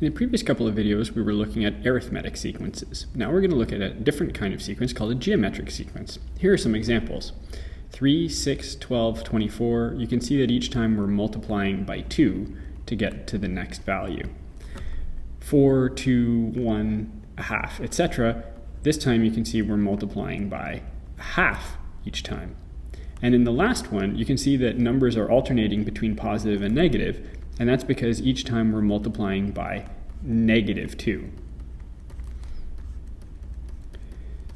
In the previous couple of videos, we were looking at arithmetic sequences. Now we're going to look at a different kind of sequence called a geometric sequence. Here are some examples. 3, 6, 12, 24. You can see that each time we're multiplying by 2 to get to the next value. 4, 2, 1, a half, etc. This time you can see we're multiplying by a half each time. And in the last one, you can see that numbers are alternating between positive and negative, and that's because each time we're multiplying by -2.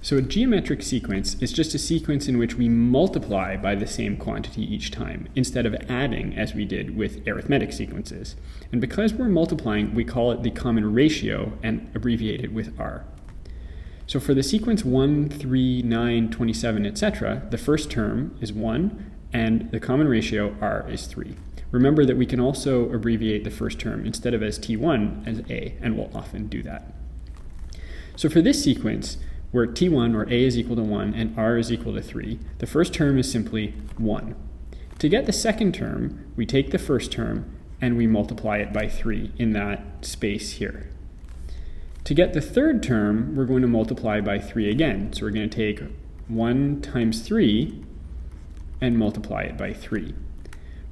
So a geometric sequence is just a sequence in which we multiply by the same quantity each time, instead of adding as we did with arithmetic sequences. And because we're multiplying, we call it the common ratio and abbreviate it with R. So for the sequence 1, 3, 9, 27, etc., the first term is 1, and the common ratio R is 3. Remember that we can also abbreviate the first term instead of as T1 as A, and we'll often do that. So for this sequence, where T1 or A is equal to 1 and R is equal to 3, the first term is simply 1. To get the second term, we take the first term and we multiply it by 3 in that space here. To get the third term, we're going to multiply by 3 again. So we're going to take 1 times 3 and multiply it by 3.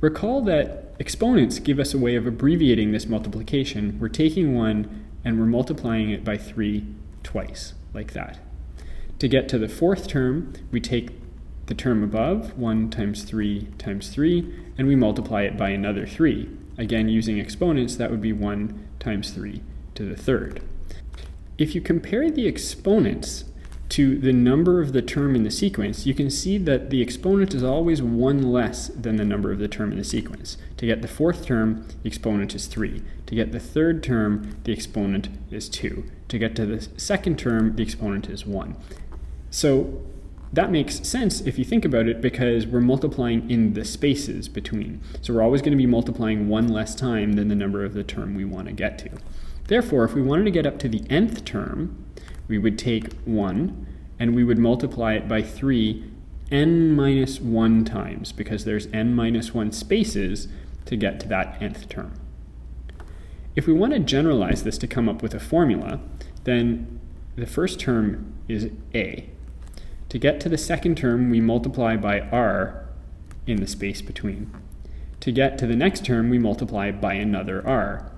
Recall that exponents give us a way of abbreviating this multiplication. We're taking 1 and we're multiplying it by 3 twice, like that. To get to the fourth term, we take the term above, 1 times 3 times 3, and we multiply it by another 3. Again, using exponents, that would be 1 times 3 to the third. If you compare the exponents to the number of the term in the sequence, you can see that the exponent is always 1 less than the number of the term in the sequence. To get the fourth term, the exponent is 3. To get the third term, the exponent is 2. To get to the second term, the exponent is 1. So that makes sense if you think about it, because we're multiplying in the spaces between. So we're always going to be multiplying 1 less time than the number of the term we want to get to. Therefore, if we wanted to get up to the nth term, we would take 1 and we would multiply it by 3 n minus 1 times, because there's n minus 1 spaces to get to that nth term. If we want to generalize this to come up with a formula, then the first term is A. To get to the second term, we multiply by R in the space between. To get to the next term, we multiply by another R.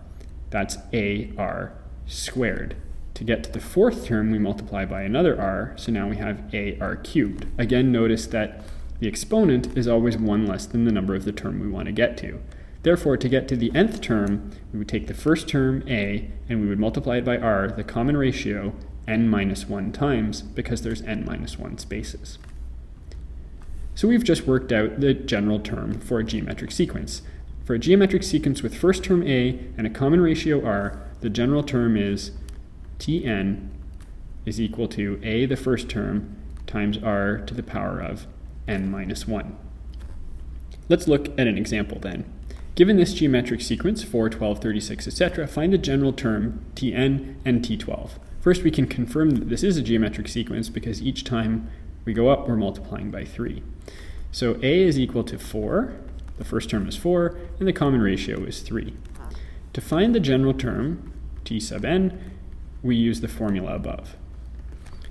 That's AR squared. To get to the fourth term, we multiply by another R, so now we have AR cubed. Again, notice that the exponent is always 1 less than the number of the term we want to get to. Therefore, to get to the nth term, we would take the first term, A, and we would multiply it by R, the common ratio, n minus 1 times, because there's n minus 1 spaces. So we've just worked out the general term for a geometric sequence. For a geometric sequence with first term A and a common ratio R, the general term is Tn is equal to A, the first term, times R to the power of n minus 1. Let's look at an example then. Given this geometric sequence, 4, 12, 36, etc., find the general term Tn and T12. First, we can confirm that this is a geometric sequence because each time we go up, we're multiplying by 3. So A is equal to 4, the first term is 4, and the common ratio is 3. To find the general term, T sub n, we use the formula above.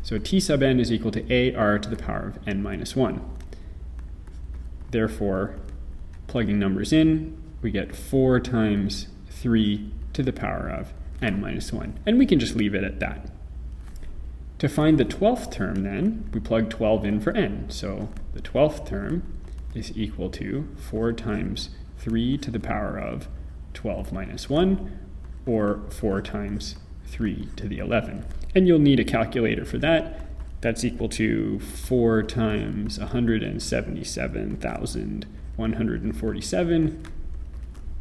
So T sub n is equal to AR to the power of n minus 1. Therefore, plugging numbers in, we get 4 times 3 to the power of n minus 1. And we can just leave it at that. To find the 12th term then, we plug 12 in for n. So the 12th term is equal to 4 times 3 to the power of 12 minus 1, or 4 times 3 to the 11. And you'll need a calculator for that. That's equal to 4 times 177,147,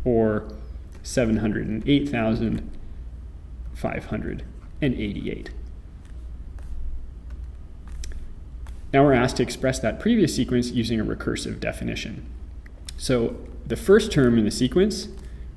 or 708,588. Now we're asked to express that previous sequence using a recursive definition. So the first term in the sequence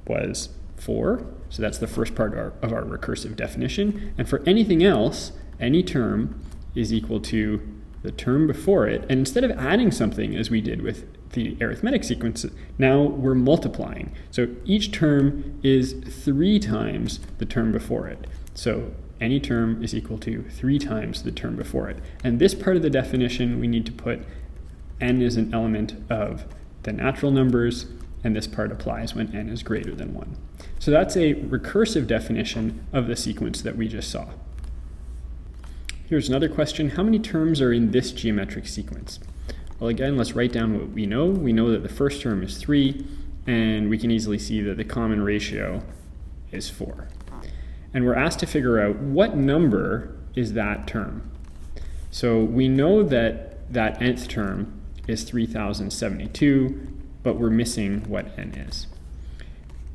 was 4, so that's the first part of our recursive definition. And for anything else, any term is equal to the term before it. And instead of adding something as we did with the arithmetic sequence, now we're multiplying. So each term is 3 times the term before it. So any term is equal to 3 times the term before it. And this part of the definition, we need to put n is an element of the natural numbers, and this part applies when n is greater than 1. So that's a recursive definition of the sequence that we just saw. Here's another question. How many terms are in this geometric sequence? Well, again, let's write down what we know. We know that the first term is 3, and we can easily see that the common ratio is 4. And we're asked to figure out what number is that term. So we know that that nth term is 3072, but we're missing what n is.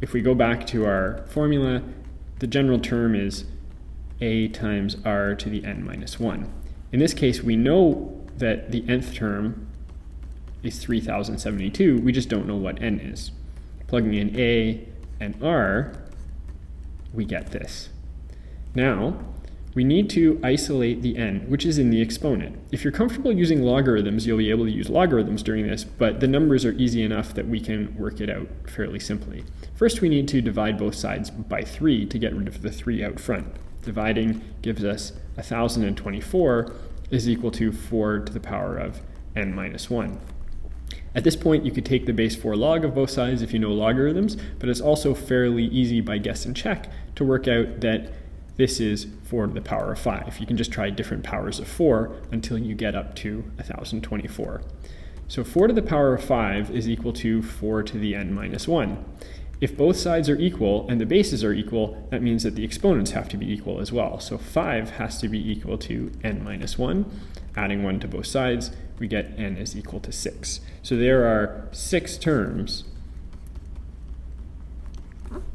If we go back to our formula, the general term is a times r to the n minus 1. In this case, we know that the nth term is 3072, we just don't know what n is. Plugging in a and r, we get this. Now, we need to isolate the n, which is in the exponent. If you're comfortable using logarithms, you'll be able to use logarithms during this, but the numbers are easy enough that we can work it out fairly simply. First, we need to divide both sides by 3 to get rid of the 3 out front. Dividing gives us 1024 is equal to 4 to the power of n minus 1. At this point, you could take the base 4 log of both sides if you know logarithms, but it's also fairly easy by guess and check to work out that this is 4 to the power of 5. You can just try different powers of 4 until you get up to 1024. So 4 to the power of 5 is equal to 4 to the n minus 1. If both sides are equal and the bases are equal, that means that the exponents have to be equal as well. So 5 has to be equal to n minus 1. Adding 1 to both sides, we get n is equal to 6. So there are 6 terms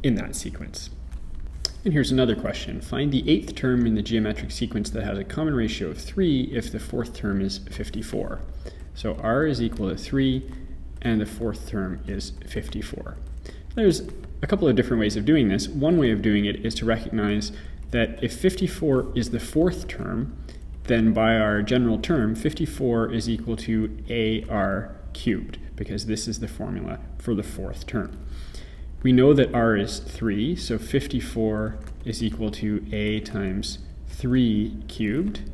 in that sequence. And here's another question. Find the 8th term in the geometric sequence that has a common ratio of 3 if the 4th term is 54. So r is equal to 3, and the 4th term is 54. There's a couple of different ways of doing this. One way of doing it is to recognize that if 54 is the 4th term, then by our general term, 54 is equal to ar cubed, because this is the formula for the 4th term. We know that r is 3, so 54 is equal to a times 3 cubed.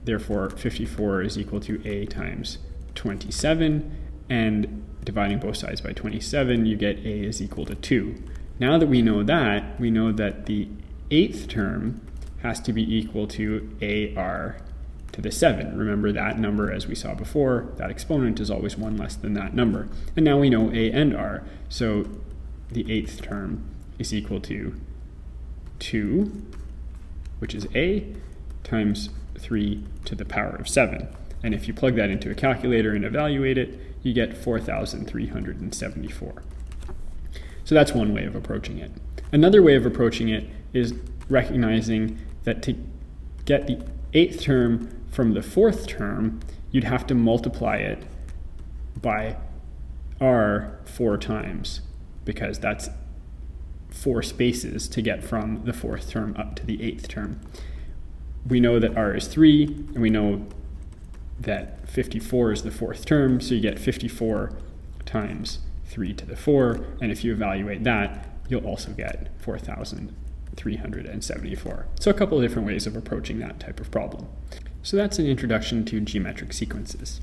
Therefore, 54 is equal to a times 27, and dividing both sides by 27, you get a is equal to 2. Now that we know that the 8th term has to be equal to ar to the 7. Remember that number, as we saw before, that exponent is always 1 less than that number. And now we know a and r, so the 8th term is equal to 2, which is a, times 3 to the power of 7. And if you plug that into a calculator and evaluate it, you get 4,374. So that's one way of approaching it. Another way of approaching it is recognizing that to get the 8th term from the 4th term, you'd have to multiply it by r 4 times, because that's 4 spaces to get from the 4th term up to the 8th term. We know that r is 3, and we know that 54 is the 4th term, so you get 54 times 3 to the 4, and if you evaluate that, you'll also get 4,374. So a couple of different ways of approaching that type of problem. So that's an introduction to geometric sequences.